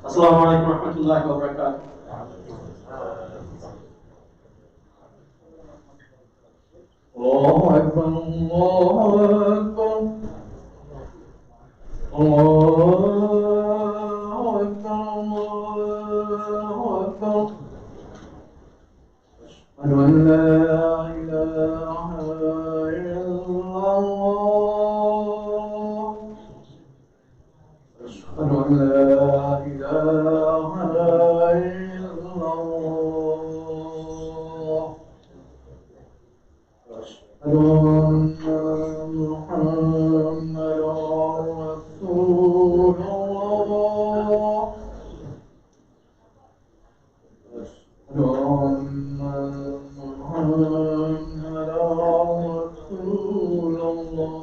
السلام عليكم ورحمة الله وبركاته. الله أكبر الله أكبر الله أكبر الله أكبر أشهد أن لا إله إلا الله أشهد أن لا إله إلا الله أشهد أن محمدا رسول الله أشهد أن محمدا رسول الله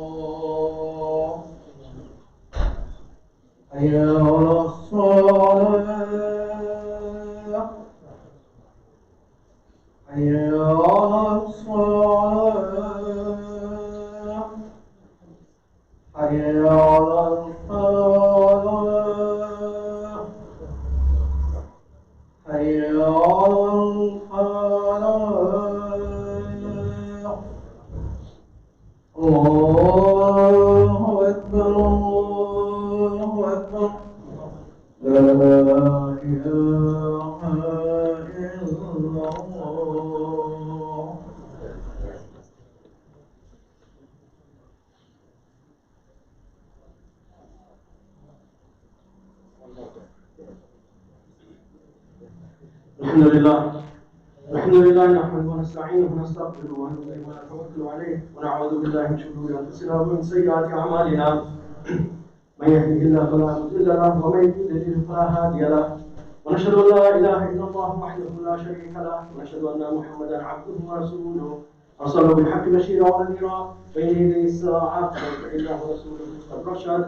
حي على الصلاة حي على الصلاة حي على الفلاح حي على الفلاح الله أكبر الله أكبر لا إله إلا الله. الحمد لله نحمده ونستعينه ونستغفره ونتوكل عليه ونعوذ بالله من شرور انفسنا ومن سيئات اعمالنا من يهده الله فلا مضل له ومن يضلل فلا هادي له ونشهد ان لا اله الا الله وحده لا شريك له ونشهد ان محمدا عبده ورسوله ارسله بالحق بشيرا ونذيرا بين يدي الساعه فانه رسوله قد رشد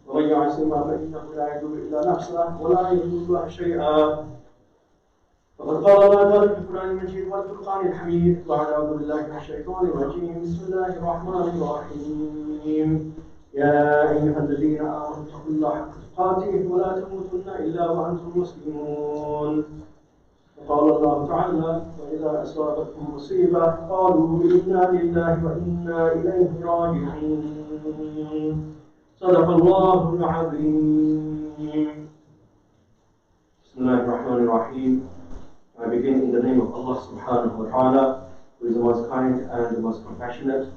ومن يعص الله فانه لا يضر الا نفسه ولا يضر الله شيئا. فقد قال الله تعالى في القرآن المجيد والفرقان الحميد بعد أعوذ بالله من الشيطان الرجيم بسم الله الرحمن الرحيم يا أيها الذين آمنوا اتقوا الله حق تقاته ولا تموتن إلا وأنتم مسلمون. وقال الله تعالى وإذا أصابتهم مصيبة قالوا إنا لله وإنا إليه راجعون. صدق الله العظيم. بسم الله الرحمن الرحيم. I begin in the name of Allah subhanahu wa ta'ala, who is the most kind and the most compassionate.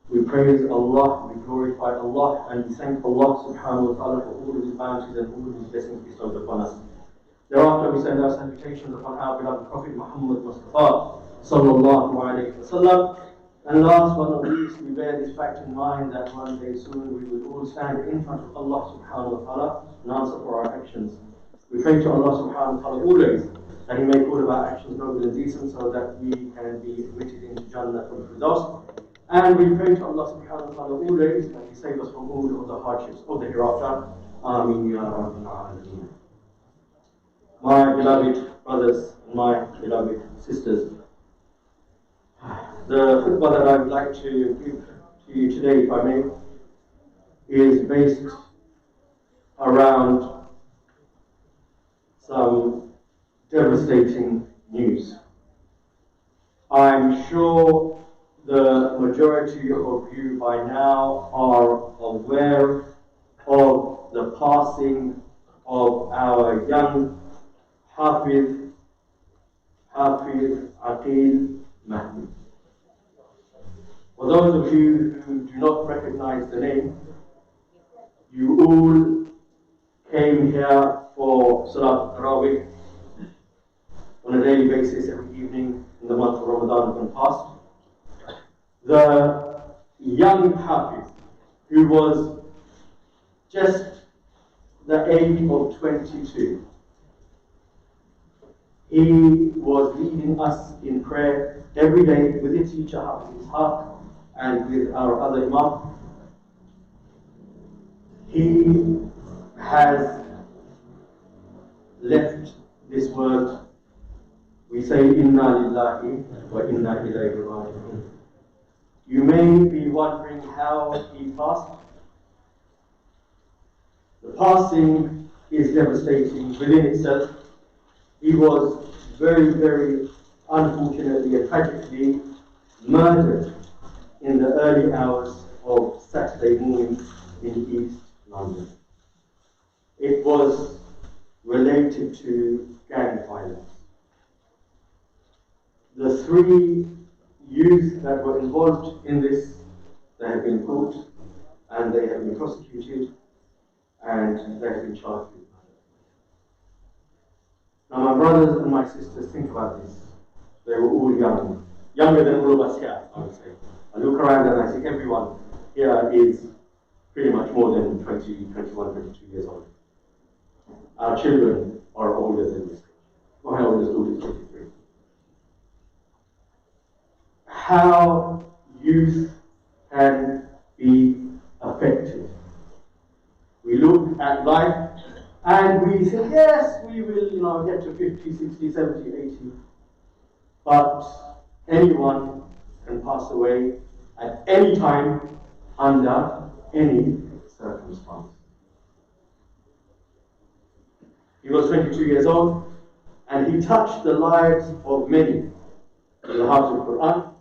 We praise Allah, we glorify Allah, and we thank Allah subhanahu wa ta'ala for all of His bounties and all of His blessings bestowed upon us. Thereafter, we send our salutations upon our beloved Prophet Muhammad Mustafa sallallahu alayhi wa sallam. And last but not least, we bear this fact in mind that one day soon we will all stand in front of Allah subhanahu wa ta'ala and answer for our actions. We pray to Allah subhanahu wa ta'ala always that He make all of our actions noble and decent so that we can be admitted into Jannah for Firdaus. And we pray to Allah subhanahu wa ta'ala always that He save us from all of the hardships of the hereafter. Ameen ya Rabbil Alameen. My beloved brothers and my beloved sisters, the khutbah that I would like to give to you today, if I may, is based around some devastating news. I'm sure the majority of you by now are aware of the passing of our young Hafiz Aqil Mahdi. For those of you who do not recognize the name, you all came here for Salat Tarawih on a daily basis every evening in the month of Ramadan gone past. The young Hafiz, who was just the age of 22, he was leading us in prayer every day with his teacher Hafiz Ishaq and with our other Imam. He has left this world. We say, Inna lillahi wa inna ilayhi raji'un. You may be wondering how he passed. The passing is devastating within itself. He was very, very unfortunately and tragically murdered in the early hours of Saturday morning in East London. It was related to gang violence. The 3 youth that were involved in this, they have been caught and they have been prosecuted and they have been charged with murder. Now my brothers and my sisters, think about this. They were all young, younger than all of us here, I would say. I look around and I see everyone here is pretty much more than 20, 21, 22 years old. Our children are older than this. My oldest daughter is 23. How youth can be affected. We look at life and we say, yes, we will get to 50, 60, 70, 80. But anyone can pass away at any time under any circumstance. He was 22 years old and he touched the lives of many. He was a Hafiz al-Quran,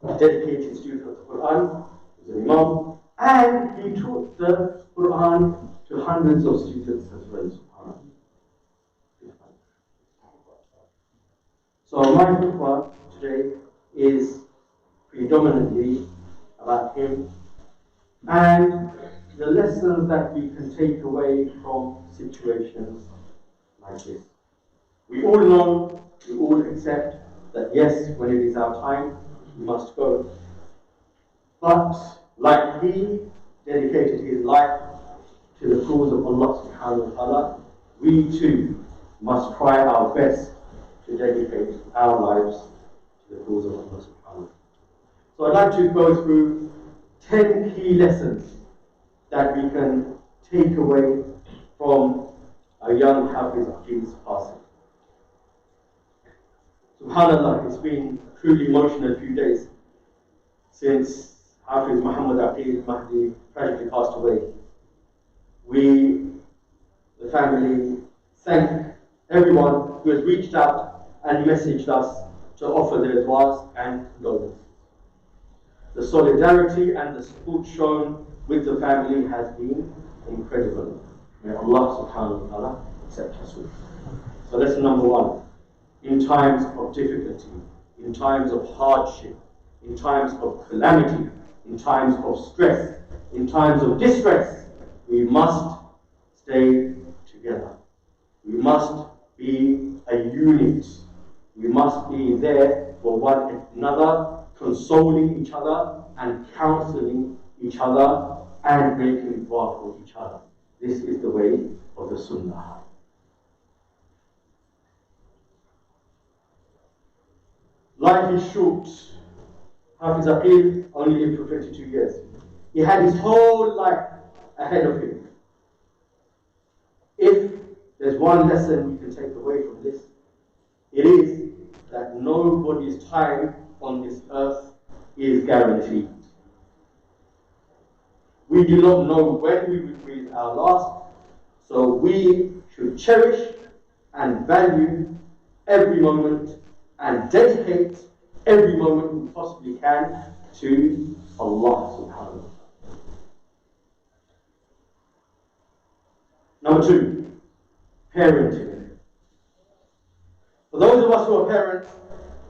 a dedicated student of the Quran, he was an Imam, and he taught the Quran to hundreds of students as well. So my khutbah today is predominantly about him and the lessons that we can take away from situations like this. We all know, we all accept that yes, when it is our time, we must go. But like he dedicated his life to the cause of Allah subhanahu wa ta'ala, we too must try our best to dedicate our lives to the cause of Allah subhanahu wa ta'ala. So I'd like to go through 10 key lessons that we can take away from a young Hafiz Aqil's passing. SubhanAllah, it's been a truly emotional few days since Hafiz Muhammad Aqil Mahdi tragically passed away. We, the family, thank everyone who has reached out and messaged us to offer their du'as and condolences. The solidarity and the support shown with the family has been incredible. May Allah subhanahu wa ta'ala accept us all. So lesson number 1. In times of difficulty, in times of hardship, in times of calamity, in times of stress, in times of distress, we must stay together. We must be a unit. We must be there for one another, consoling each other and counseling each other and making dua for each other. This is the way of the Sunnah. Life is short. Hafiz Aqil only lived for 22 years. He had his whole life ahead of him. If there's one lesson we can take away from this. It is that nobody's time on this earth is guaranteed. We do not know when we will breathe our last, so we should cherish and value every moment and dedicate every moment we possibly can to Allah subhanahu wa ta'ala. Number 2, parenting. For those of us who are parents,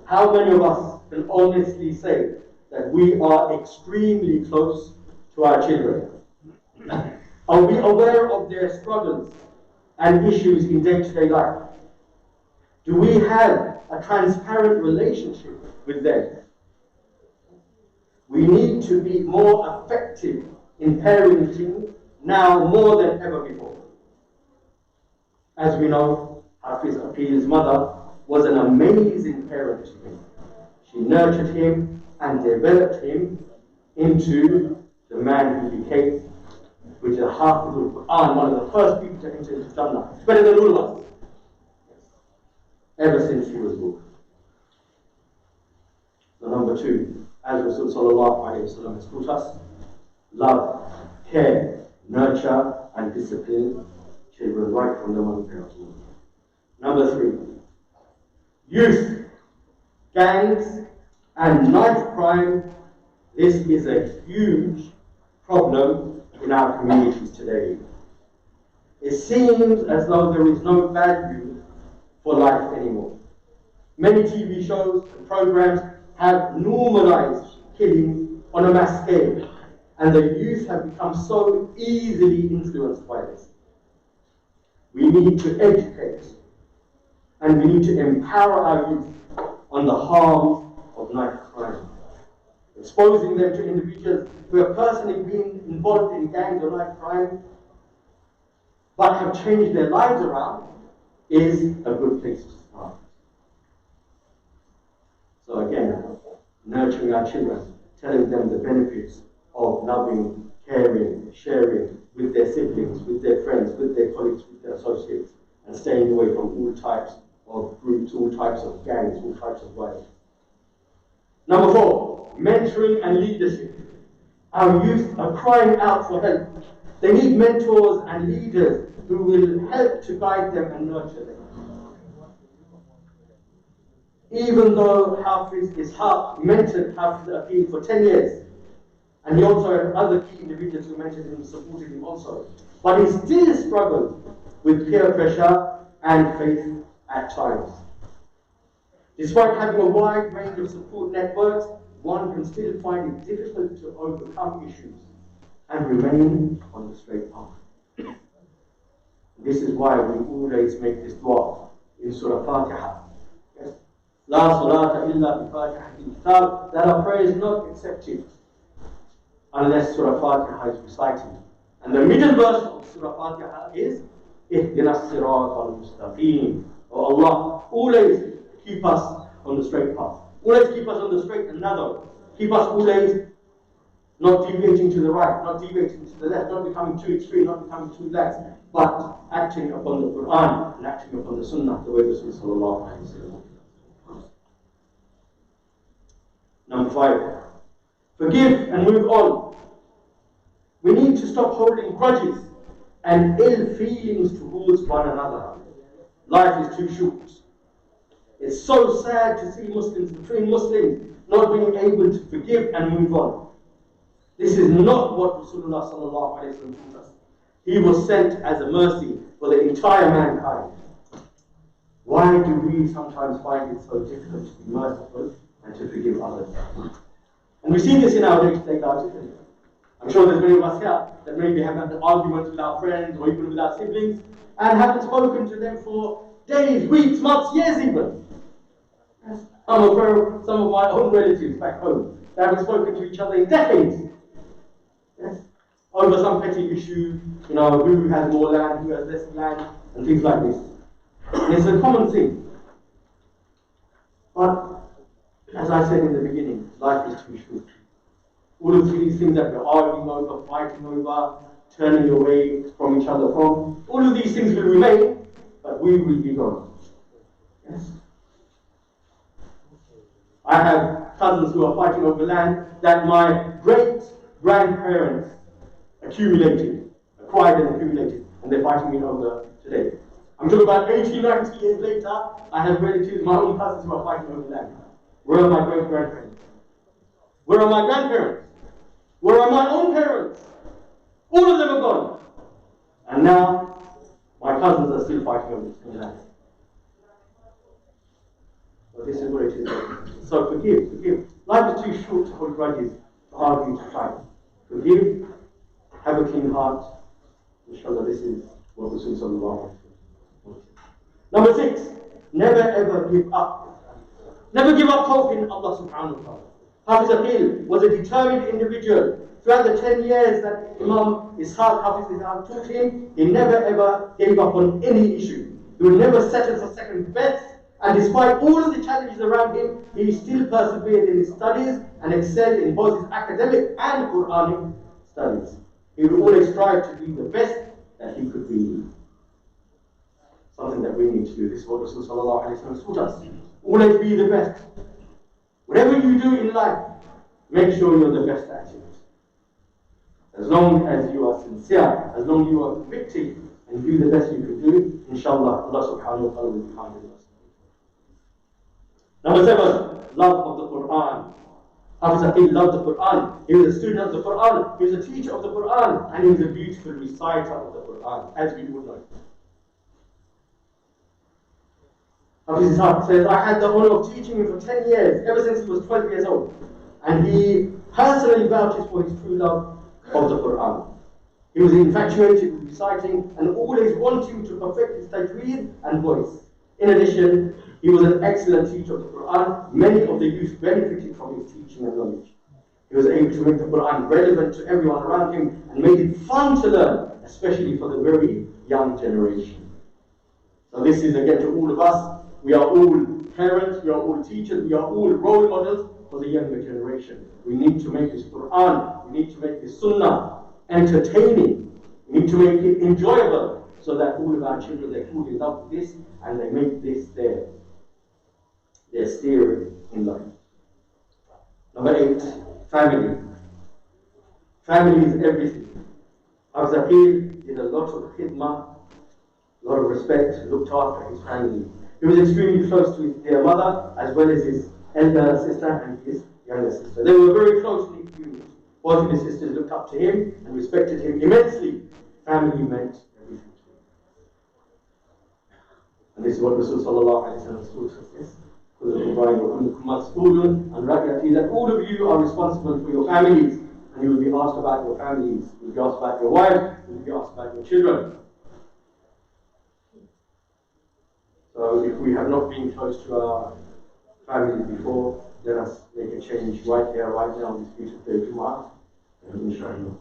how many of us can honestly say that we are extremely close to our children? Are we aware of their struggles and issues in day-to-day life? Do we have a transparent relationship with them? We need to be more effective in parenting now more than ever before. As we know, Hafiz Aqil's mother was an amazing parent to him. She nurtured him and developed him into the man he became, which is a Hafiz al-Quran, one of the first people to enter into Jummah. It's better than all of us. Ever since he was born. So number 2, as Rasul sallallahu alayhi wa sallam has taught us, love, care, nurture and discipline children right from the moment they are born. Number 3, youth, gangs and knife crime. This is a huge problem in our communities today. It seems as though there is no value for life anymore. Many TV shows and programs have normalized killing on a mass scale, and the youth have become so easily influenced by this. We need to educate and we need to empower our youth on the harms of knife crime, exposing them to individuals who have personally been involved in gangs or knife crime but have changed their lives around is a good place to start. So again, nurturing our children, telling them the benefits of loving, caring, sharing with their siblings, with their friends, with their colleagues, with their associates, and staying away from all types of groups, all types of gangs, all types of violence. Number 4, mentoring and leadership. Our youth are crying out for help. They need mentors and leaders who will help to guide them and nurture them. Even though Hafiz Ishaq mentored Hafiz Aqil for 10 years, and he also had other key individuals who mentored him and supported him also, but he still struggled with peer pressure and faith at times. Despite having a wide range of support networks, one can still find it difficult to overcome issues and remain on the straight path. This is why we always make this dua in Surah Fatiha. Yes. La salata illa bi Fatihatil Kitab, that our prayer is not accepted unless Surah Fatiha is recited. And the middle verse of Surah Fatiha is Ihdinas siratal mustaqim. Oh Allah, always keep us on the straight path. Always keep us on the straight and narrow. Keep us always not deviating to the right, not deviating to the left, not becoming too extreme, not becoming too lax, but acting upon the Quran and acting upon the Sunnah, the way Rasul sallallahu alayhi wa sallam. Number 5, forgive and move on. We need to stop holding grudges and ill feelings towards one another. Life is too short. It's so sad to see Muslims, between Muslims, not being able to forgive and move on. This is not what Rasulullah sallallahu alayhi wa sallam taught us. He was sent as a mercy for the entire mankind. Why do we sometimes find it so difficult to be merciful and to forgive others? And we see this in our day-to-day lives, isn't it? I'm sure there's many of us here that maybe have had an argument with our friends or even with our siblings and haven't spoken to them for days, weeks, months, years even. Some of my own relatives back home, they haven't spoken to each other in decades. Yes. Over some petty issue, who has more land, who has less land, and things like this. And it's a common thing. But, as I said in the beginning, life is too short. All of these things that we're arguing over, fighting over, turning away from each other from, all of these things will remain but we will be gone. Yes. I have cousins who are fighting over land that my great-grandparents acquired and accumulated, and they're fighting me over today. I'm talking about 80, 90 years later, I have relatives, my own cousins who are fighting over land. Where are my great-grandparents? Where are my grandparents? Where are my own parents? All of them are gone. And now, my cousins are still fighting over this land. Well, this is what it is. So forgive. Life is too short to hold grudges, to argue, to fight. Forgive, have a clean heart. Inshallah, this is what Rasul sallallahu alaihi wasallam. Number 6, never ever give up. Never give up hope in Allah subhanahu wa ta'ala. Hafiz Aqil was a determined individual. Throughout the 10 years that Imam Ishaq Hafiz Ishaq taught him, he never ever gave up on any issue. He would never settle for second best. And despite all of the challenges around him, he still persevered in his studies and excelled in both his academic and Quranic studies. He would always strive to be the best that he could be. Something that we need to do. This is what Rasul sallallahu alaihi wasallam taught us. Always be the best. Whatever you do in life, make sure you're the best at it. As long as you are sincere, as long as you are convicted, and do the best you can do, inshallah, Allah subhanahu wa ta'ala will be kind with us. Number 7, love of the Quran. Hafiz Aqil loved the Quran. He was a student of the Quran. He was a teacher of the Quran. And he was a beautiful reciter of the Quran, as we would know. Hafiz Ishaq says, I had the honor of teaching him for 10 years, ever since he was 12 years old. And he personally vouches for his true love of the Quran. He was infatuated with reciting and always wanting to perfect his tajweed and voice. In addition, he was an excellent teacher of the Quran. Many of the youth benefited from his teaching and knowledge. He was able to make the Quran relevant to everyone around him and made it fun to learn, especially for the very young generation. So this is again to all of us. We are all parents, we are all teachers, we are all role models for the younger generation. We need to make this Quran, we need to make this Sunnah entertaining. We need to make it enjoyable so that all of our children, they fall in love with this and they make this their steering in life. Number 8, family. Family is everything. Hafiz Aqil did a lot of khidmah, a lot of respect, looked after his family. He was extremely close to his dear mother, as well as his elder sister and his younger sister. They were very closely united. Both of his sisters looked up to him and respected him immensely. Family meant everything to him. And this is what Rasul sallallahu alaihi wasallam taught us. Yes? That all of you are responsible for your families, and you will be asked about your families. You will be asked about your wife. You will be asked about your children. So if we have not been close to our families before, let us make a change right here, right now, this beautiful day of Jummah. And inshallah.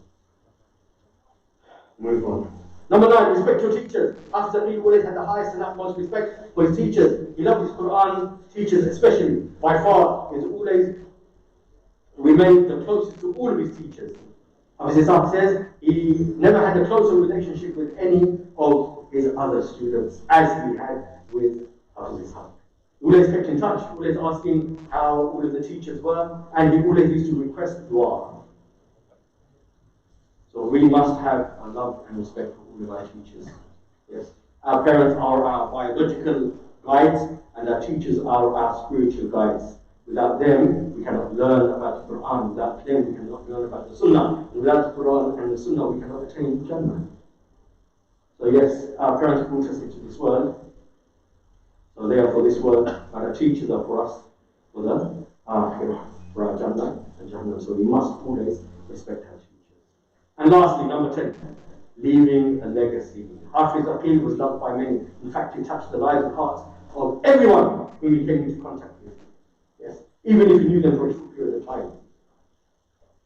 Move on. Number 9, respect your teachers. Hafiz Aqil always had the highest and utmost respect for his teachers. He loved his Quran teachers especially. By far, he has always remained the closest to all of his teachers. Hafiz Ishaq says he never had a closer relationship with any of his other students as he had with Hafiz Ishaq. He always kept in touch, always asking how all of the teachers were, and he always used to request dua. So we must have a love and respect for all of our teachers. Yes, our parents are our biological guides, and our teachers are our spiritual guides. Without them, we cannot learn about the Quran. Without them, we cannot learn about the Sunnah. And without the Quran and the Sunnah, we cannot attain Jannah. So yes, our parents brought us into this world. So they are for this world, but our teachers are for us, for the Akhirah, for our Jannah and Jannah. So we must always respect our teachers. And lastly, number 10, leaving a legacy. Hafiz Aqil was loved by many. In fact, he touched the lives and hearts of everyone whom he came into contact with. Yes, even if he knew them for a short period of time.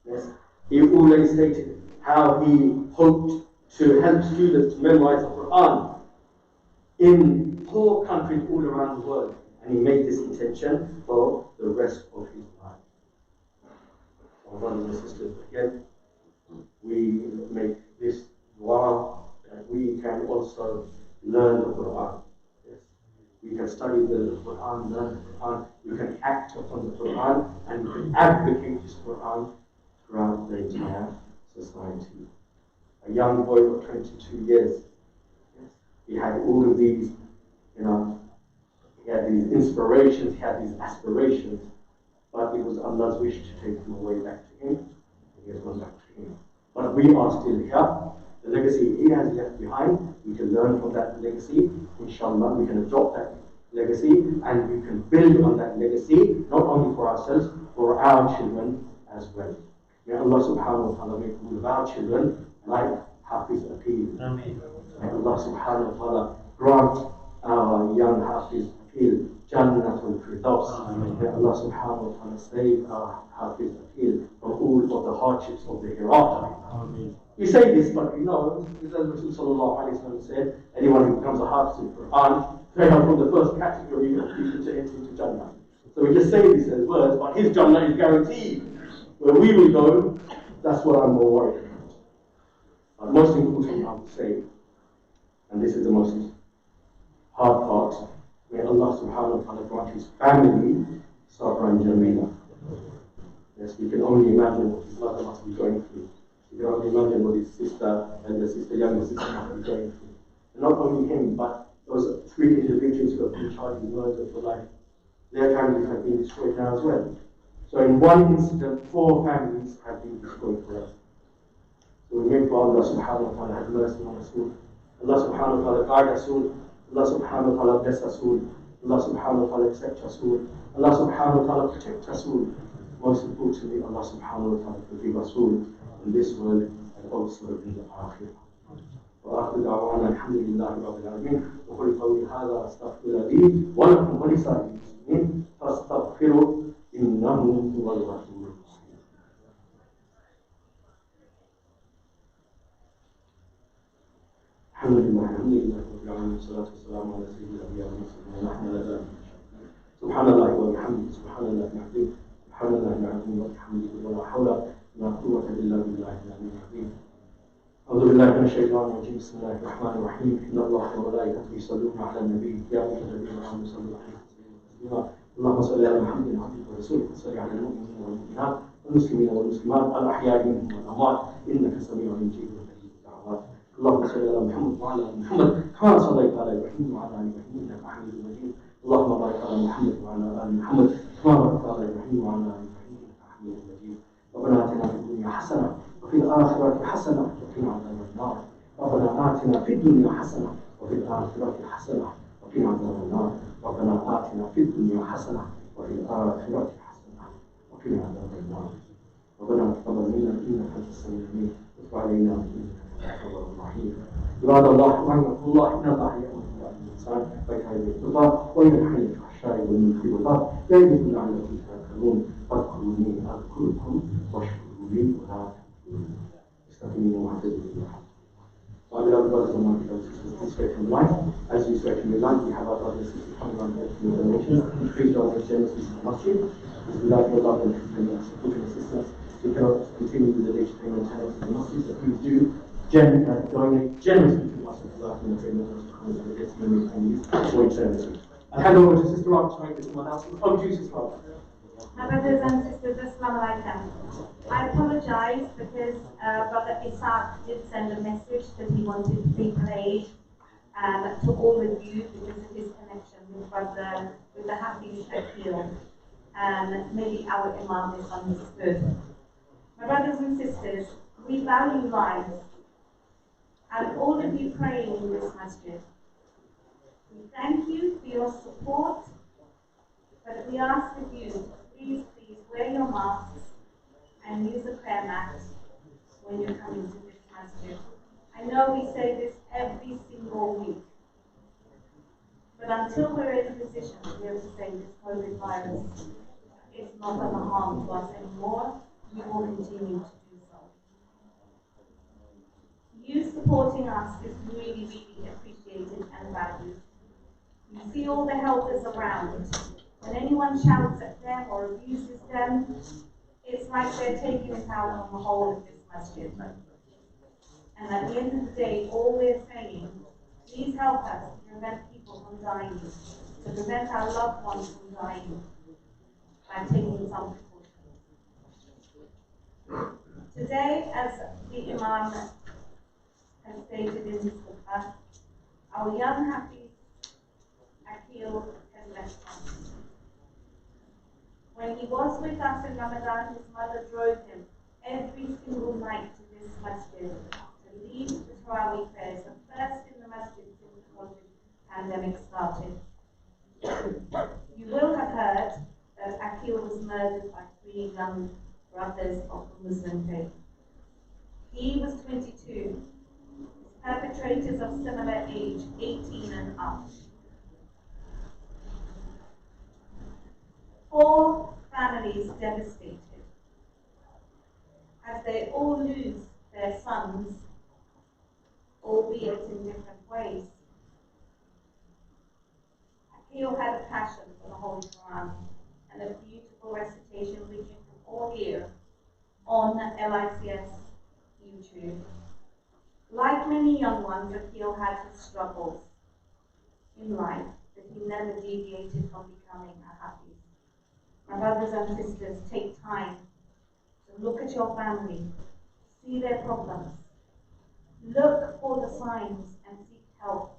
Yes, he always stated how he hoped to help students to memorize the Quran in poor countries all around the world, and he made this intention for the rest of his life. So, brothers and sisters, again, we make this dua that we can also learn the Quran. the Quran, learn the Quran, you can act upon the Quran, and you can advocate this Quran throughout the entire society. A young boy of 22 years, he had all of these, he had these inspirations, he had these aspirations, but it was Allah's wish to take him away back to him, and he has gone back to him. But we are still here. The legacy he has left behind, we can learn from that legacy. Inshallah, we can adopt that legacy, and we can build on that legacy, not only for ourselves, for our children as well. May Allah subhanahu wa ta'ala make all of our children like Hafiz Aqil. Ameen. May Allah subhanahu wa ta'ala grant our young Hafiz Aqil Jannatul Firdaus. May Allah subhanahu wa ta'ala save our Hafiz Aqil from all of the hardships of the hereafter. Ameen. We say this, but as Rasul sallallahu alayhi wa sallam said, anyone who becomes a Hafiz of the Quran, they are from the first category of people to enter into Jannah. So we just say this as words, but his Jannah is guaranteed. Where we will go, that's what I'm more worried about. But most important, I would say, and this is the most hard part, may Allah subhanahu wa ta'ala grant his family Sabra and Jamila. Yes, we can only imagine what his mother must be going through. We can only imagine what his sister and the younger sister must be going through. And not only him, but those three individuals who have been charged with murder for life, their families have been destroyed now as well. So in one incident, 4 families have been destroyed forever. So we make for Allah subhanahu wa ta'ala have mercy on us all. Allah subhanahu wa ta'ala guide us all. Allah subhanahu wa ta'ala bless us all. Allah subhanahu wa ta'ala accept us all. Allah subhanahu wa ta'ala protect us all. Most importantly, Allah subhanahu wa ta'ala forgive us all in this world and also in the akhirah. وآخر دعوانا الحمد لله رب العالمين وقل قولي هذا أستغفر لي ولكم ولسائر المسلمين فاستغفروا إنه هو الغفور الرحيم. الحمد لله رب العالمين والصلاة والسلام على سيد الأنبياء والمرسلين ونحن على ذلك. سبحان الله وبحمده سبحان الله العظيم سبحان الله العظيم وبحمده ولا حول ولا قوة إلا بالله العلي العظيم. أعوذ بالله من الشيطان الرجيم بسم الله الرحمن الرحيم إن الله وملائكته يصلون على النبي يا أيها الذين آمنوا صلوا عليه وسلموا تسليما اللهم صل على محمد عبدك ورسولك وصل على المؤمنين والمؤمنات والمسلمين والمسلمات الأحياء منهم والأموات إنك سميع مجيب مجيب الدعوات اللهم صل على محمد وعلى آل محمد كما صليت على إبراهيم وعلى آل إبراهيم إنك حميد مجيد اللهم بارك على محمد وعلى آل محمد كما باركت على إبراهيم وعلى آل إبراهيم إنك حميد مجيد ربنا آتنا في الدنيا حسنة وفي الآخرة حسنة وقنا عذاب النار ربنا آتنا في الدنيا حسنة وفي الآخرة حسنة وقنا عذاب النار ربنا آتنا في الدنيا حسنة وفي الآخرة حسنة وقنا عذاب النار ربنا تقبل منا إنك أنت السميع العليم وتب علينا إنك أنت التواب الرحيم عباد الله رحمكم الله إن الله يأمر بالإحسان وإيتاء ذي القربى وينهى عن الفحشاء والمنكر والبغي يعظكم لعلكم تذكرون فاذكروني أذكركم واشكروا لي ولا تكفرون استقيموا واعتدلوا Our beloved brothers and sisters, please stretch in life. As you stretch in your life, we have our brothers and sisters coming on to your donations. Please donate generously to the masjid. Without your love and support and assistance, we cannot continue with the day-to-day maintenance of the masjid. So please do donate generously to the masjid without the training of the testimony and use for eternity. I'll hand over to Sister Rob to make this announcement. Over to you, Sister Rob. My brothers and sisters, Assalamu alaikum. I apologize because Brother Isaac did send a message that he wanted to be played to all of you because of his connection with the Hafiz Aqil. Maybe our Imam misunderstood. My brothers and sisters, we value lives and all of you praying in this masjid. We thank you for your support, but we ask of you, please wear your masks and use a prayer mat when you're coming to this masjid. I know we say this every single week, but until we're in a position to be able to say this COVID virus is not going to harm to us anymore, we will continue to do so. You supporting us is really, really appreciated and valued. You see all the helpers around. When anyone shouts at them or abuses them, it's like they're taking it out on the whole of this masjid. And at the end of the day, all we're saying, please help us to prevent people from dying. to prevent our loved ones from dying by taking some precautions. Today, as the Imam has stated in his khutbah, our young Hafiz Akil has left us. When he was with us in Ramadan, his mother drove him every single night to this masjid to lead the Tarawih prayers, the first in the masjid since the COVID pandemic started. You will have heard that Akil was murdered by 3 young brothers of the Muslim faith. He was 22. His perpetrators of similar age, 18 and up. 4 families devastated as they all lose their sons, albeit in different ways. Akil had a passion for the Holy Quran and a beautiful recitation which you can all hear on LICS YouTube. Like many young ones, Akil had his struggles in life, but he never deviated from becoming a Hafiz. My brothers and sisters, take time to look at your family, see their problems, look for the signs and seek help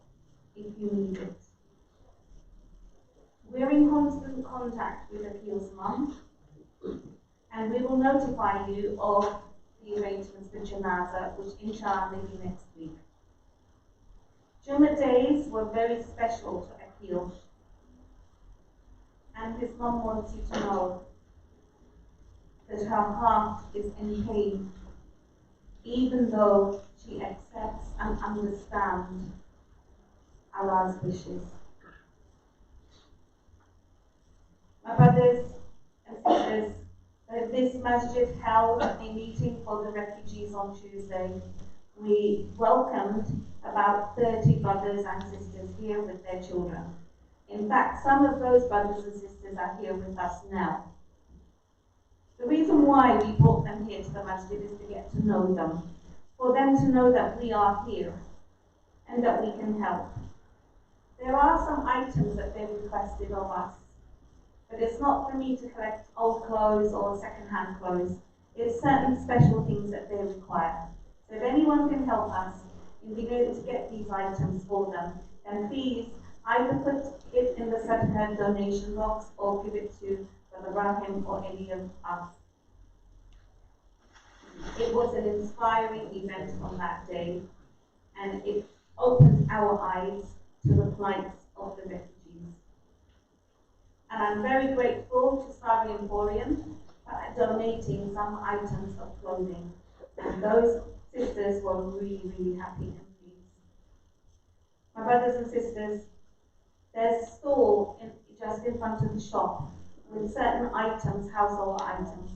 if you need it. We're in constant contact with Akil's mum, and we will notify you of the arrangements for Janazah, which inshallah may be next week. Jummah days were very special to Akil, and his mum wants you to know that her heart is in pain, even though she accepts and understands Allah's wishes. My brothers and sisters, this masjid held a meeting for the refugees on Tuesday. We welcomed about 30 brothers and sisters here with their children. In fact, some of those brothers and sisters are here with us now. The reason why we brought them here to the masjid is to get to know them, for them to know that we are here and that we can help. There are some items that they requested of us, but it's not for me to collect old clothes or second-hand clothes. It's certain special things that they require. So if anyone can help us in being able to get these items for them, then please either put it in the Sadaqah donation box or give it to Brother Rahim or any of us. It was an inspiring event on that day, and it opened our eyes to the plight of the refugees. And I'm very grateful to Sari Emporium for donating some items of clothing. And those sisters were really, really happy and pleased. My brothers and sisters, there's a stall just in front of the shop with certain items, household items.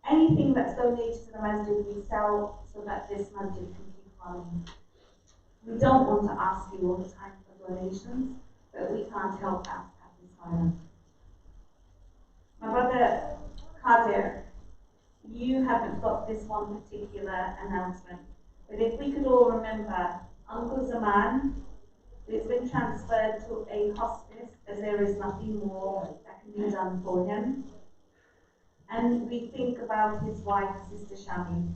Anything that's donated to the masjid we sell so that this masjid can keep running. We don't want to ask you all the time for donations, but we can't help that at this moment. My brother Kadir, you haven't got this one particular announcement, but if we could all remember Uncle Zaman, who's been transferred to a hospice as there is nothing more that can be done for him. And we think about his wife, Sister Shami.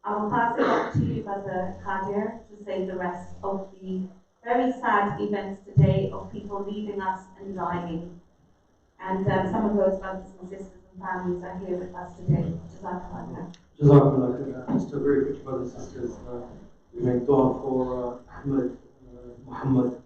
I will pass it on to you, Brother Kadir, to say the rest of the very sad events today of people leaving us and dying. And some of those brothers and sisters and families are here with us today. Jazakallah. Jazakallah. Just a very quick, brothers and sisters. We make dua for Ahmed Muhammad,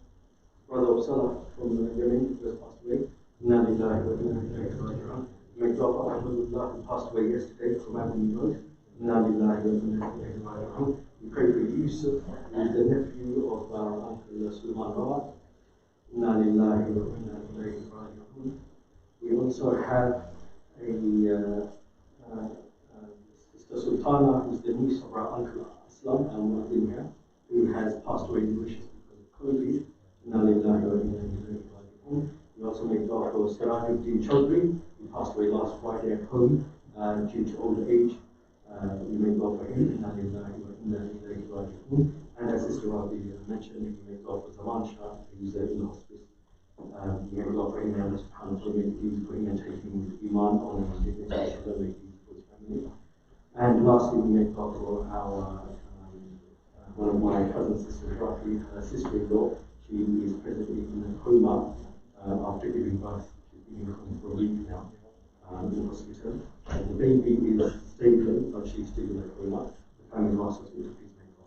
brother of Salah from Yemen, who has passed away. Inna lillahi wa inna ilayhi raji'un. We make dua for Ahmadullah, who passed away yesterday from Avenue Road. Inna lillahi wa inna ilayhi raji'un. We pray for Yusuf, who is the nephew of our Uncle Sulman Rawat. Inna lillahi wa inna ilayhi raji'un. We also have Sister Sultana, who is the niece of our Uncle Aslam al-Mu'adhin, who has passed away in Mauritius because of COVID. Inna lillahi wa inna ilayhi raji'un. We also make dua for Sirajuddin Chaudhry, who passed away last Friday at home due to old age. We make dua for him. Inna lillahi wa inna ilayhi raji'un. And as Sister Rabi mentioned, we make dua for Zaman Shah, who's in the hospice. We make dua for him, Allah subhanahu wa ta'ala, make easy for him and take him with Iman, honor and dignity, inshallah, make easy for his family. And lastly, we make dua for our one of my cousin sisters, Rafi, her sister-in-law. She is presently in a coma after giving birth. She's been in a coma for a week now in the hospital. The baby is stable, but she's still in a coma. The family asks us to please make dua.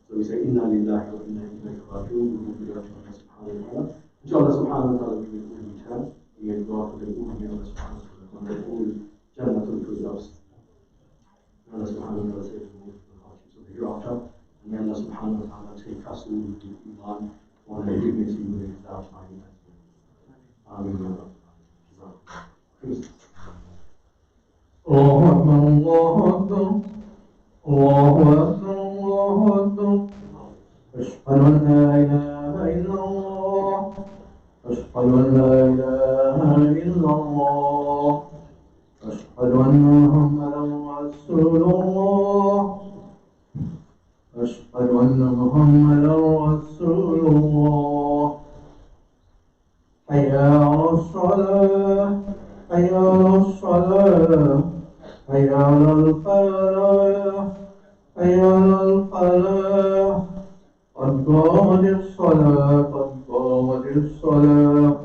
So we say, Inna lillahi wa inna ilayhi raji'un. We will be to Allah subhanahu wa ta'ala. Inshallah subhanahu wa ta'ala, we will return. We make dua for the Ummah, Allah subhanahu wa ta'ala, and all Jannatul Firdaus. Allah subhanahu wa ta'ala says the hardships of the hereafter. And may Allah subhanahu wa ta'ala take us all with Iman, honor and dignity without time. Amen. الله أكبر الله أكبر الله أكبر الله أكبر أشهد أن لا إله إلا الله أشهد أن لا إله إلا الله أشهد أن محمدا رسول الله أشهد أن محمدا رسول الله حي على الصلاة حي على الصلاة حي على الفلاح حي على الفلاح قد قامت الصلاة قد قامت الصلاة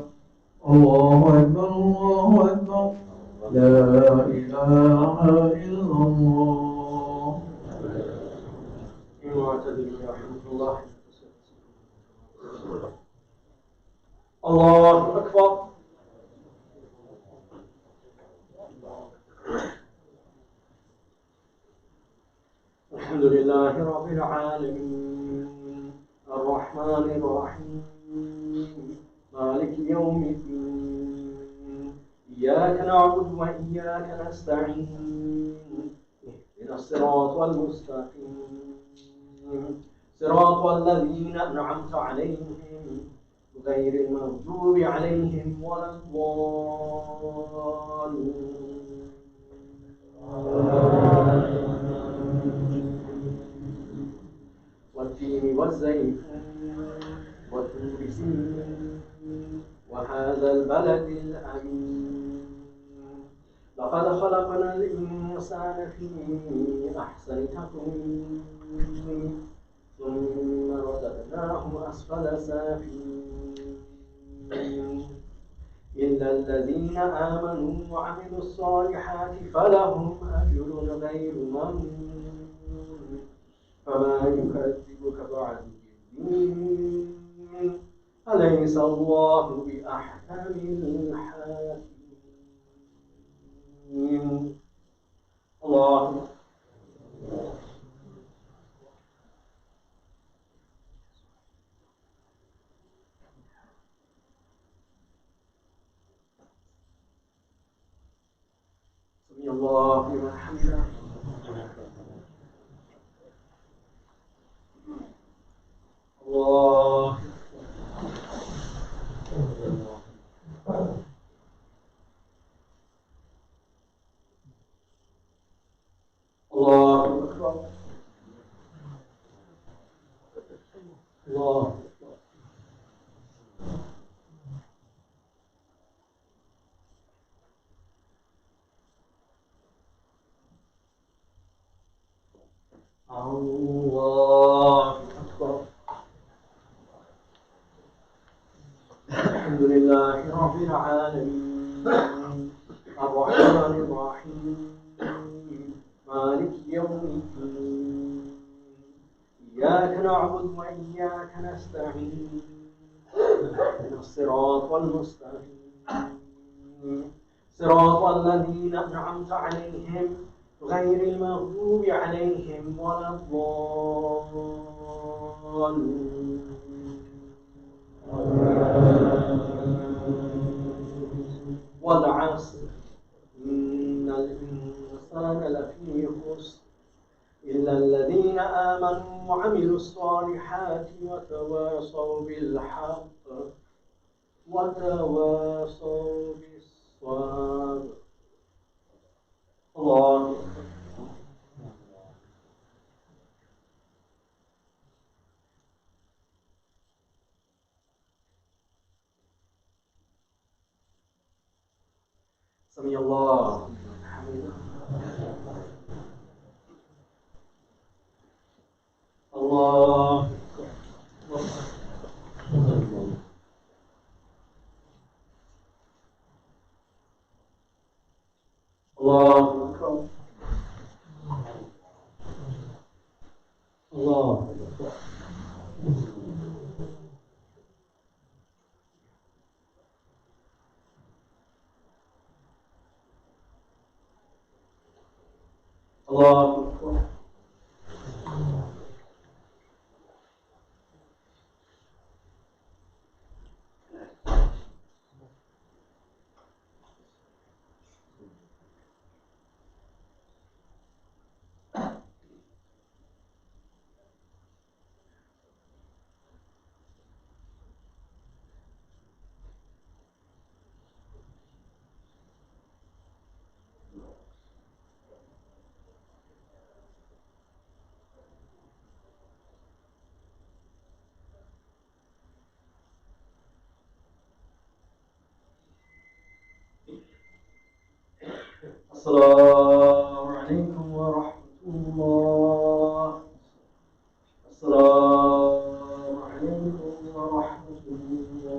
الله أكبر الله أكبر لا إله إلا الله. الله أكبر. الحمد لله رب العالمين الرحمن الرحيم مالك يوم الدين إياك نعبد وإياك نستعين اهدنا الصراط المستقيم صراط الذين أنعمت عليهم غير المغضوب عليهم ولا الضالين. والتين والزيتون والطور سينين وهذا البلد الأمين لقد خلقنا الإنسان في أحسن تقويم ثم رددناه أسفل سافلين إلا الذين آمنوا وعملوا الصالحات فلهم أجر غير ممنون فما يكذبك بعد بالدين أليس الله بأحكم الحاكمين. الله سمع الله لمن حمده. الله الله أكبر. الله الله أكبر. الحمد لله رب العالمين الرحمن الرحيم مالك يوم الدين إياك نعبد وإياك نستعين اهدنا الصراط المستقيم صراط الذين أنعمت عليهم غير المغضوب عليهم ولا الضالين. والعصر إن الإنسان لفي خسر إلا الذين آمنوا وعملوا الصالحات وتواصوا بالحق وتواصوا بالصبر. الله سمي الله حمده. الله الله أكبر. الله أكبر. الله أكبر. السلام عليكم ورحمة الله. السلام عليكم ورحمة الله.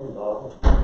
Allah.